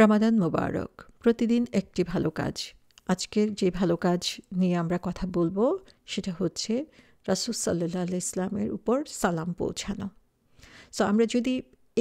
রমাদান মোবারক। প্রতিদিন একটি ভালো কাজ। আজকের যে ভালো কাজ নিয়ে আমরা কথা বলবো সেটা হচ্ছে রাসূল সাল্লাল্লাহু আলাইহি ইসলামের উপর সালাম পৌঁছানো। সো আমরা যদি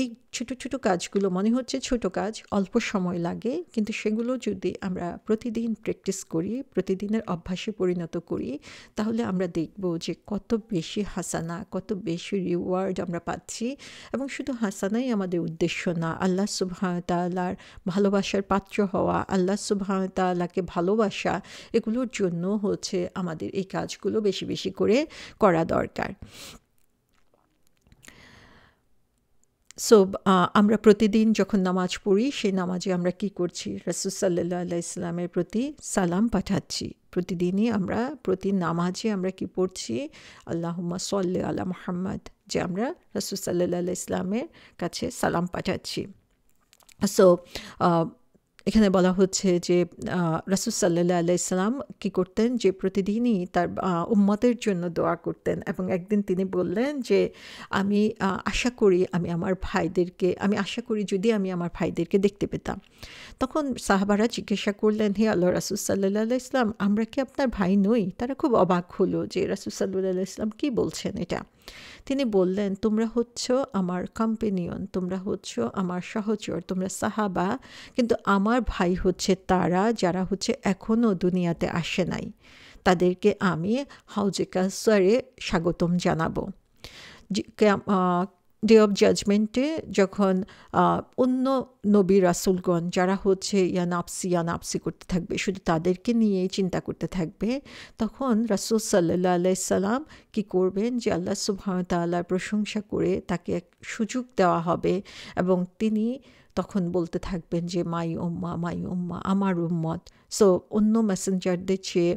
এই ছোট ছোট কাজগুলো মনে হচ্ছে ছোট কাজ, অল্প সময় লাগে, কিন্তু সেগুলো যদি আমরা প্রতিদিন প্র্যাকটিস করি, প্রতিদিনের অভ্যাসে পরিণত করি, তাহলে আমরা দেখব যে কত বেশি হাসানা, কত বেশি রিওয়ার্ড আমরা পাচ্ছি। এবং শুধু হাসানাই আমাদের উদ্দেশ্য না, আল্লাহ সুবহানাহু ওয়া তাআলার ভালোবাসার পাত্র হওয়া, আল্লাহ সুবহানাহু ওয়া তাআলাকে ভালোবাসা, এগুলোর জন্য হচ্ছে আমাদের এই কাজগুলো বেশি বেশি করে করা দরকার। সো আমরা প্রতিদিন যখন নামাজ পড়ি, সেই নামাজে আমরা কি করছি? রাসূল সাল্লাল্লাহু আলাইহি ইসলামের প্রতি সালাম পাঠাচ্ছি। প্রতিদিনই আমরা প্রতি নামাজে আমরা কি পড়ছি? আল্লাহুম্মা সাল্লি আলা মুহাম্মাদ, যে আমরা রাসূল সাল্লাল্লাহু আলাইহি ইসলামের কাছে সালাম পাঠাচ্ছি। সো এখানে বলা হচ্ছে যে রাসূল সাল্লাল্লাহু আলাইহি সাল্লাম কী করতেন? যে প্রতিদিনই তার উম্মতের জন্য দোয়া করতেন। এবং একদিন তিনি বললেন যে আমি আশা করি যদি আমি আমার ভাইদেরকে দেখতে পেতাম। তখন সাহাবারা জিজ্ঞাসা করলেন, হে আল্লাহর রাসূল সাল্লাল্লাহু আলাইহি সাল্লাম, আমরা কি আপনার ভাই নই? তারা খুব অবাক হলো যে রাসূল সাল্লাল্লাহু আলাইহি সাল্লাম কী বলছেন এটা। তিনি বললেন, তোমরা হচ্ছ আমার কম্পেনিয়ন, তোমরা হচ্ছ আমার সহচর, তোমরা সাহাবা, কিন্তু আমার ভাই হচ্ছে তারা যারা হচ্ছে এখনও দুনিয়াতে আসে নাই। তাদেরকে আমি হাউজে কাউসারে স্বাগতম জানাবো। ডে অফ জাজমেন্টে যখন অন্য নবী রাসূলগণ যারা হচ্ছে ইয়ানাপসি করতে থাকবে, শুধু তাদেরকে নিয়েই চিন্তা করতে থাকবে, তখন রাসূল সাল্লাল্লাহু আলাইহি সাল্লাম কী করবেন? যে আল্লাহ সুবহানাহু ওয়া তাআলার প্রশংসা করে তাকে এক সুযোগ দেওয়া হবে এবং তিনি তখন বলতে থাকবেন যে মাই উম্মা, আমার উম্মত। সো অন্য মেসেঞ্জারদের চেয়ে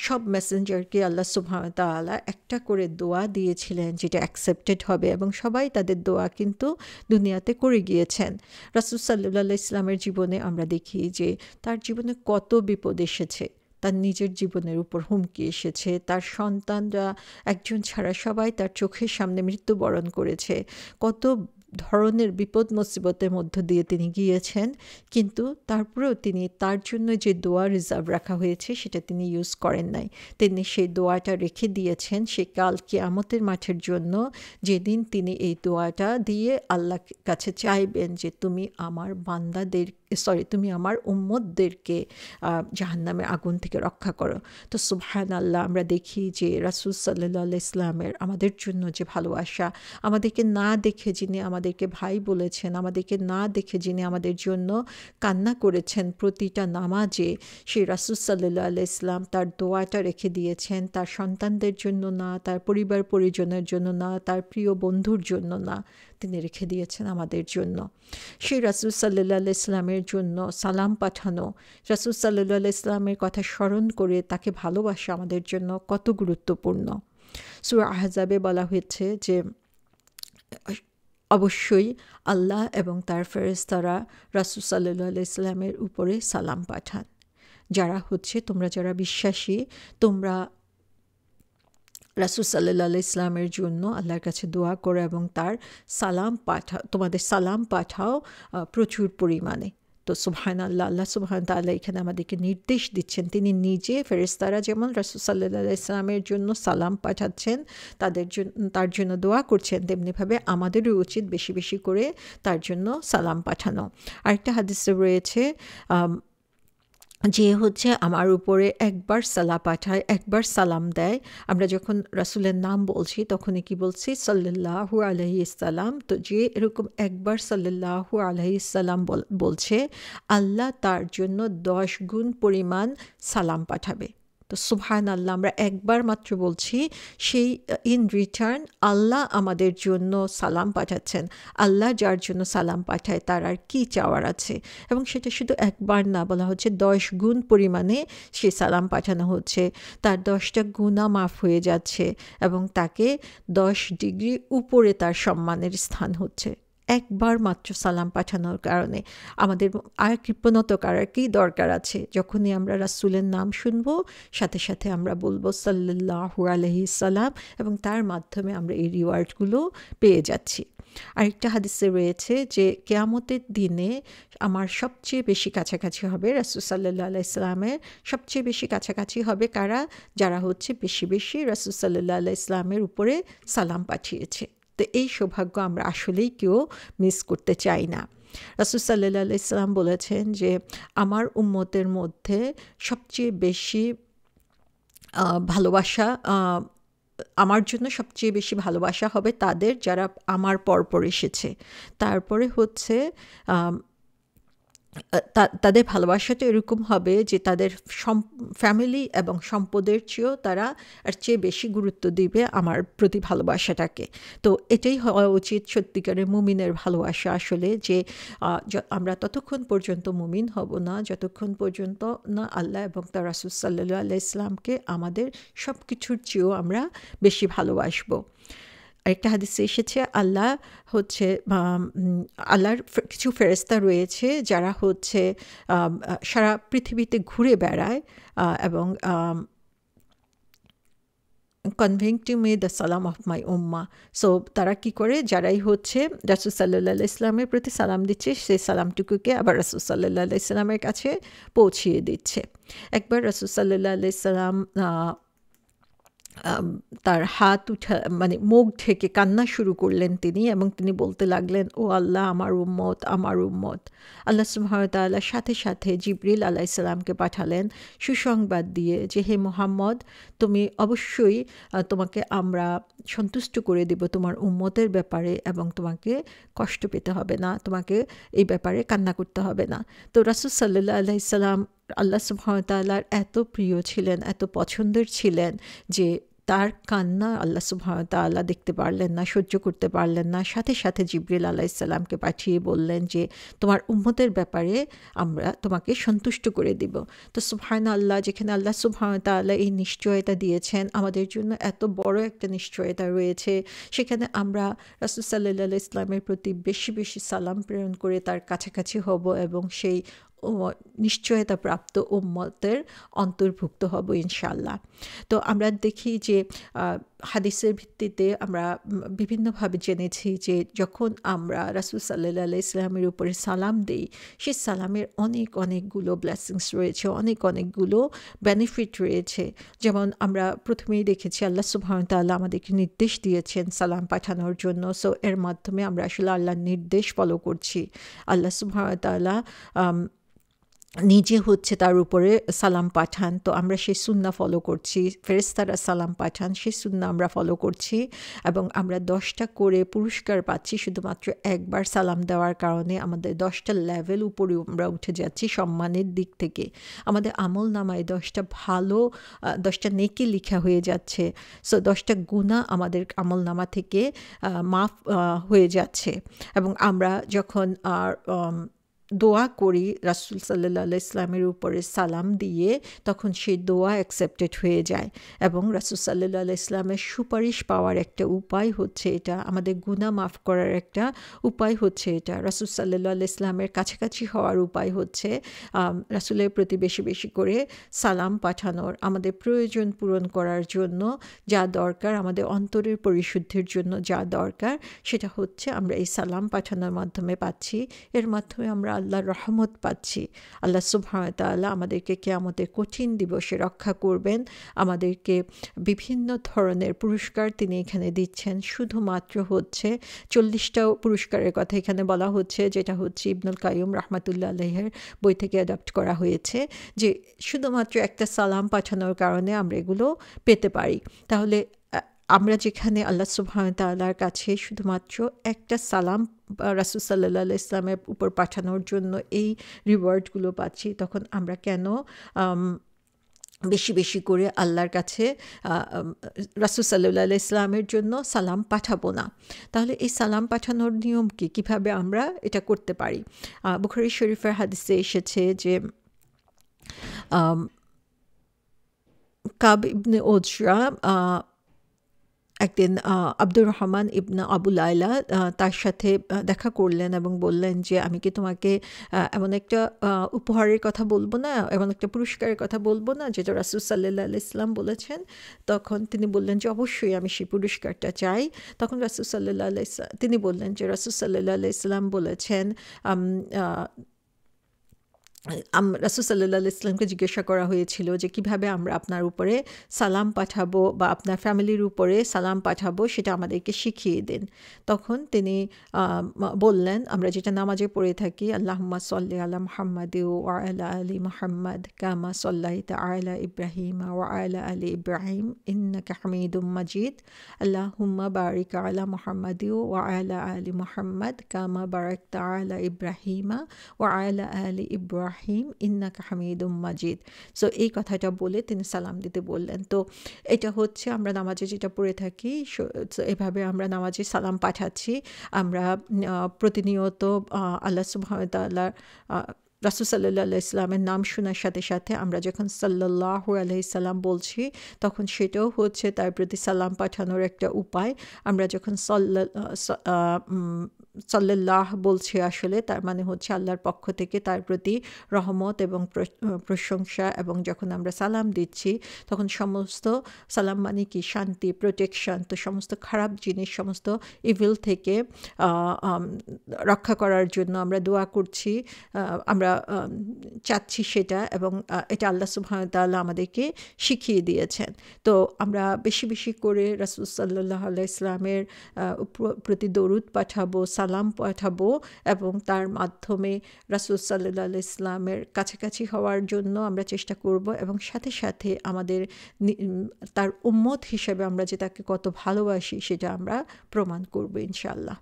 সব মেসেঞ্জারকে আল্লাহ সুবহানাহু ওয়া তাআলা একটা করে দোয়া দিয়েছিলেন যেটা অ্যাকসেপ্টেড হবে, এবং সবাই তাদের দোয়া কিন্তু দুনিয়াতে করে গিয়েছেন। রাসূল সাল্লাল্লাহু আলাইহি ইসলামের জীবনে আমরা দেখি যে তার জীবনে কত বিপদ এসেছে। তার নিজের জীবনের উপর হুমকি এসেছে, তার সন্তানরা একজন ছাড়া সবাই তার চোখের সামনে মৃত্যুবরণ করেছে। কত ধরনের বিপদ মুসিবতের মধ্য দিয়ে তিনি গিয়েছেন, কিন্তু তারপরেও তিনি তার জন্য যে দোয়া রিজার্ভ রাখা হয়েছে সেটা তিনি ইউজ করেন নাই। তিনি সেই দোয়াটা রেখে দিয়েছেন সে কাল কিয়ামতের মাঠের জন্য, যেদিন তিনি এই দোয়াটা দিয়ে আল্লাহর কাছে চাইবেন যে তুমি আমার উম্মতদেরকে জাহান্নামের আগুন থেকে রক্ষা করো। তো সুবহানাল্লাহ, আমরা দেখি যে রাসূল সাল্লাল্লাহু আলাইহি ইসলামের আমাদের জন্য যে ভালোবাসা, আমাদেরকে না দেখে যিনি আমাদেরকে ভাই বলেছেন, আমাদেরকে না দেখে যিনি আমাদের জন্য কান্না করেছেন প্রতিটা নামাজে, সেই রাসূল সাল্লাল্লাহু আলাইহি ইসলাম তার দোয়াটা রেখে দিয়েছেন তার সন্তানদের জন্য না, তার পরিবার পরিজনের জন্য না, তার প্রিয় বন্ধুর জন্য না, তিনি রেখে দিয়েছেন আমাদের জন্য। সেই রাসূল সাল্লাল্লাহু আলাইহি ইসলামের জন্য সালাম পাঠানো, রাসূল সাল্লাল্লাহু আলাইহি ইসলামের কথা স্মরণ করে তাকে ভালোবাসা আমাদের জন্য কত গুরুত্বপূর্ণ। সূরা আহজাবে বলা হয়েছে যে অবশ্যই আল্লাহ এবং তার ফেরেশতারা রাসূল সাল্লাল্লাহু আলাইহি ইসলামের উপরে সালাম পাঠান। তোমরা যারা বিশ্বাসী, তোমরা রাসূল সাল্লাল্লাহু আলাইহি ইসলামের জন্য আল্লাহর কাছে দোয়া করো এবং তার তোমাদের সালাম পাঠাও প্রচুর পরিমাণে। তো সুবহানাল্লাহ, আল্লাহ সুবহানাহু ওয়া তাআলা এখানে আমাদেরকে নির্দেশ দিচ্ছেন, তিনি নিজে ফেরেশতারা যেমন রাসূল সাল্লাল্লাহু আলাইহি ইসলামের জন্য সালাম পাঠাচ্ছেন, তার জন্য দোয়া করছেন, তেমনিভাবে আমাদেরও উচিত বেশি বেশি করে তার জন্য সালাম পাঠানো। আরেকটা হাদিসে রয়েছে যে হচ্ছে আমার উপরে একবার একবার সালাম দেয়। আমরা যখন রাসূলের নাম বলছি তখনই কি বলছি? সাল্লাল্লাহু আলাইহি সাল্লাম। তো যে এরকম একবার সাল্লাল্লাহু আলাইহি সাল্লাম বলছে, আল্লাহ তার জন্য 10 গুণ পরিমাণ সালাম পাঠাবে। তো সুবহানাল্লাহ, আমরা একবার মাত্র বলছি, সেই ইন রিটার্ন আল্লাহ আমাদের জন্য সালাম পাঠাচ্ছেন। আল্লাহ যার জন্য সালাম পাঠায় তার আর কি চাওয়ার আছে? এবং সেটা শুধু একবার না, বলা হচ্ছে 10 গুণ পরিমাণে সেই সালাম পাঠানো হচ্ছে। তার 10টা গুনাহ মাফ হয়ে যাচ্ছে এবং তাকে 10 ডিগ্রি উপরে তার সম্মানের স্থান হচ্ছে। একবার মাত্র সালাম পাঠানোর কারণে আমাদের আর কৃপণত করার কী দরকার আছে? যখনই আমরা রাসূলের নাম শুনবো, সাথে সাথে আমরা বলবো সাল্লাল্লাহু আলাইহি সাল্লাম, এবং তার মাধ্যমে আমরা এই রিওয়ার্ডগুলো পেয়ে যাচ্ছি। আরেকটা হাদিসে রয়েছে যে কিয়ামতের দিনে আমার সবচেয়ে বেশি কাছাকাছি হবে রাসূল সাল্লাল্লাহু আলাইহি সাল্লামের, সবচেয়ে বেশি কাছাকাছি হবে কারা? যারা হচ্ছে বেশি বেশি রাসূল সাল্লাল্লাহু আলাইহি সাল্লামের উপরে সালাম পাঠিয়েছে। তো এই সৌভাগ্য আমরা আসলেই কেউ মিস করতে চাই না। রাসূল সাল্লাল্লাহু আলাইহি সাল্লাম বলেছেন যে আমার উম্মতের মধ্যে সবচেয়ে বেশি ভালোবাসা, আমার জন্য সবচেয়ে বেশি ভালোবাসা হবে তাদের যারা আমার পরপর এসেছে। তারপরে হচ্ছে তাদের ভালোবাসাটা এরকম হবে যে তাদের ফ্যামিলি এবং সম্পদের চেয়েও তারা আর চেয়ে বেশি গুরুত্ব দিবে আমার প্রতি ভালোবাসাটাকে। তো এটাই হওয়া উচিত সত্যিকারের মুমিনের ভালোবাসা আসলে, যে আমরা ততক্ষণ পর্যন্ত মুমিন হব না যতক্ষণ পর্যন্ত না আল্লাহ এবং তার রাসূল সাল্লাল্লাহু আলাইহি সাল্লামকে আমাদের সব কিছুর চেয়েও আমরা বেশি ভালোবাসবো। আরেকটা হাদিসে এসেছে আল্লাহ হচ্ছে আল্লাহর কিছু ফেরেশতা রয়েছে যারা হচ্ছে সারা পৃথিবীতে ঘুরে বেড়ায় এবং কনভেইং টু মি দ্য সালাম অফ মাই উম্মা। সো তারা কি করে, যারাই হচ্ছে রাসূল সাল্লাল্লাহু আলাইহি সাল্লামের প্রতি সালাম দিচ্ছে সেই সালামটুকুকে আবার রাসূল সাল্লাল্লাহু আলাইহি সাল্লামের কাছে পৌঁছিয়ে দিচ্ছে। একবার রাসূল সাল্লাল্লাহু আলাইহি সাল্লাম তার হাত উঠা মানে মুখ ঢেকে কান্না শুরু করলেন তিনি, এবং তিনি বলতে লাগলেন, ও আল্লাহ আমার উম্মত, আমার উম্মত। আল্লাহ সুবহানাহু ওয়া তাআলা সাথে সাথে জিবরিল আলাইহিস সালামকে পাঠালেন সুসংবাদ দিয়ে যে হে মুহাম্মদ, তুমি অবশ্যই তোমাকে আমরা সন্তুষ্ট করে দেব তোমার উম্মতের ব্যাপারে, এবং তোমাকে কষ্ট পেতে হবে না, তোমাকে এই ব্যাপারে কান্না করতে হবে না। তো রাসূল সাল্লাল্লাহু আলাইহি সাল্লাম আল্লাহ সুবহানাহু ওয়া তাআলার এত প্রিয় ছিলেন, এত পছন্দের ছিলেন যে তার কান্না আল্লাহ সুবহানাহু ওয়া তাআলা দেখতে পারলেন না, সহ্য করতে পারলেন না। সাথে সাথে জিবরিল আলাইহিস সালামকে পাঠিয়ে বললেন যে তোমার উম্মতের ব্যাপারে আমরা তোমাকে সন্তুষ্ট করে দিব। তো সুবহানাল্লাহ, যেখানে আল্লাহ সুবহানাহু ওয়া তাআলা এই নিশ্চয়তা দিয়েছেন, আমাদের জন্য এত বড় একটা নিশ্চয়তা রয়েছে, সেখানে আমরা রাসূল সাল্লাল্লাহু আলাইহি ওয়াসাল্লামের প্রতি বেশি বেশি সালাম প্রেরণ করে তার কাছাকাছি হব এবং সেই নিশ্চয়তা প্রাপ্ত উম্মতের অন্তর্ভুক্ত হব ইনশাআল্লাহ। তো আমরা দেখি যে হাদিসের ভিত্তিতে আমরা বিভিন্নভাবে জেনেছি যে যখন আমরা রাসূল সাল্লাল্লাহু আলাইহি ওয়াসাল্লামের উপরে সালাম দেই, সেই সালামের অনেকগুলো ব্লেসিংস রয়েছে, অনেকগুলো বেনিফিট রয়েছে। যেমন আমরা প্রথমেই দেখেছি আল্লাহ সুবহানাহু ওয়া তাআলা আমাদেরকে নির্দেশ দিয়েছেন সালাম পাঠানোর জন্য। সো এর মাধ্যমে আমরা আসলে আল্লাহর নির্দেশ ফলো করছি। আল্লাহ সুবহানাহু ওয়া তাআলা নিজে হচ্ছে তার উপরে সালাম পাঠান, তো আমরা সেই সুন্নাহ ফলো করছি। ফেরেশতারা সালাম পাঠান, সেই সুন্নাহ আমরা ফলো করছি, এবং আমরা 10টা করে পুরস্কার পাচ্ছি শুধুমাত্র একবার সালাম দেওয়ার কারণে। আমাদের 10টা লেভেল উপরে আমরা উঠে যাচ্ছি সম্মানের দিক থেকে। আমাদের আমল নামায় 10টা নেকি লিখা হয়ে যাচ্ছে। সো 10টা গুনাহ আমাদের আমল নামা থেকে মাফ হয়ে যাচ্ছে। এবং আমরা যখন দোয়া করি রাসূল সাল্লাল্লাহু আলাইহি ওয়াসাল্লামের উপরে সালাম দিয়ে, তখন সেই দোয়া অ্যাকসেপ্টেড হয়ে যায়। এবং রাসূল সাল্লাল্লাহু আলাইহি ওয়াসাল্লামের সুপারিশ পাওয়ার একটা উপায় হচ্ছে এটা, আমাদের গুনাহ মাফ করার একটা উপায় হচ্ছে এটা। রাসূল সাল্লাল্লাহু আলাইহি ওয়াসাল্লামের কাছাকাছি হওয়ার উপায় হচ্ছে রাসূলের প্রতি বেশি বেশি করে সালাম পাঠানোর। আমাদের প্রয়োজন পূরণ করার জন্য যা দরকার, আমাদের অন্তরের পরিশুদ্ধির জন্য যা দরকার, সেটা হচ্ছে আমরা এই সালাম পাঠানোর মাধ্যমে পাচ্ছি। এর মাধ্যমে আমরা আল্লাহর রহমত পাচ্ছি। আল্লাহ সুবহানাহু ওয়া তাআলা আমাদেরকে কিয়ামতের কঠিন দিবসে রক্ষা করবেন, আমাদেরকে বিভিন্ন ধরনের পুরস্কার তিনি এখানে দিচ্ছেন। শুধুমাত্র হচ্ছে 40টা পুরস্কারের কথা এখানে বলা হচ্ছে, যেটা হচ্ছে ইবনুল কাইয়ুম রাহমাতুল্লাহ আলাইহির বই থেকে অ্যাডাপ্ট করা হয়েছে, যে শুধুমাত্র একটা সালাম পাঠানোর কারণে আমরা এগুলো পেতে পারি। তাহলে আমরা যেখানে আল্লাহ সুবহানাহু ওয়া তাআলার কাছে শুধুমাত্র একটা সালাম রাসূল সাল্লাল্লাহু আলাইহি ওয়াসাল্লামের উপর পাঠানোর জন্য এই রিওয়ার্ডগুলো পাচ্ছি, তখন আমরা কেন বেশি বেশি করে আল্লাহর কাছে রাসূল সাল্লাল্লাহু আলাইহি ওয়াসাল্লামের জন্য সালাম পাঠাবো না? তাহলে এই সালাম পাঠানোর নিয়ম কি, কিভাবে আমরা এটা করতে পারি? বুখারী শরীফের হাদিসে এসেছে যে কাব ইবনে উজরা একদিন আব্দুর রহমান ইবনে আবু লায়লা তার সাথে দেখা করলেন এবং বললেন যে আমি কি তোমাকে এমন একটা উপহারের কথা বলবো না, এমন একটা পুরস্কারের কথা বলবো না যেটা রাসূল সাল্লাল্লাহু আলাইহি ওয়াসাল্লাম বলেছেন। তখন তিনি বললেন যে অবশ্যই আমি সেই পুরস্কারটা চাই। তখন রাসূল সাল্লাল্লাহু আলাইহি তিনি বললেন যে রাসূল সাল্লাল্লাহু আলাইহি ওয়াসাল্লাম বলেছেন রাসূল সাল্লাল্লাহু আলাইহি ওয়াসাল্লামকে জিজ্ঞাসা করা হয়েছিল যে কিভাবে আমরা আপনার উপরে সালাম পাঠাবো বা আপনার ফ্যামিলির উপরে সালাম পাঠাবো সেটা আমাদেরকে শিখিয়ে দিন। তখন তিনি বললেন আমরা যেটা নামাজে পড়ে থাকি, আল্লাহুম্মা সাল্লি আলা মুহাম্মাদি ওয়া আলা আলি মুহাম্মাদ কামা সাল্লাইতা আলা ইব্রাহিম ওয়া আলা আলি ইব্রাহিম ইন্নাকা হামিদুম মাজিদ, আল্লাহুম্মা বারিক আলা মুহাম্মাদি ওয়া আলা আলি মুহাম্মাদ কামা বারাকতা আলা ইব্রাহিম ওয়া আলা আলি ইব্রাহিম ইন্নাকা হামিদুম মাজিদ। সো এই কথাটা বলে তিনি সালাম দিতে বললেন। তো এটা হচ্ছে আমরা নামাজে যেটা পড়ে থাকি, এভাবে আমরা নামাজে সালাম পাঠাচ্ছি। আমরা প্রতিনিয়ত আল্লাহ সুবহানাহু ওয়া তাআলার রাসূল সাল্লাল্লাহু আলাইহি ওয়াসাল্লামের নাম শোনার সাথে সাথে আমরা যখন সাল্লাল্লাহু আলাইহি সাল্লাম বলছি তখন সেটাও হচ্ছে তার প্রতি সালাম পাঠানোর একটা উপায়। আমরা যখন সাল্লাল্লাহ বলছি আসলে তার মানে হচ্ছে আল্লাহর পক্ষ থেকে তার প্রতি রহমত এবং প্রশংসা, এবং যখন আমরা সালাম দিচ্ছি তখন সমস্ত সালাম মানে কি শান্তি, প্রোটেকশন, তো সমস্ত খারাপ জিনিস, সমস্ত ইভিল থেকে রক্ষা করার জন্য আমরা দোয়া করছি, আমরা চাচ্ছি সেটা, এবং এটা আল্লাহ সুবহানাহু ওয়া তাআলা আমাদেরকে শিখিয়ে দিয়েছেন। তো আমরা বেশি বেশি করে রাসূল সাল্লাল্লাহু আলাইহি ওয়াসাল্লামের প্রতি দরুদ পাঠাবো, সালাম পাঠাবো, এবং তার মাধ্যমে রাসূল সাল্লাল্লাহু আলাইহি ওয়াসাল্লামের কাছাকাছি হওয়ার জন্য আমরা চেষ্টা করব, এবং সাথে সাথে আমাদের তার উম্মত হিসেবে আমরা যে তাকে কত ভালোবাসি সেটা আমরা প্রমাণ করব ইনশাআল্লাহ।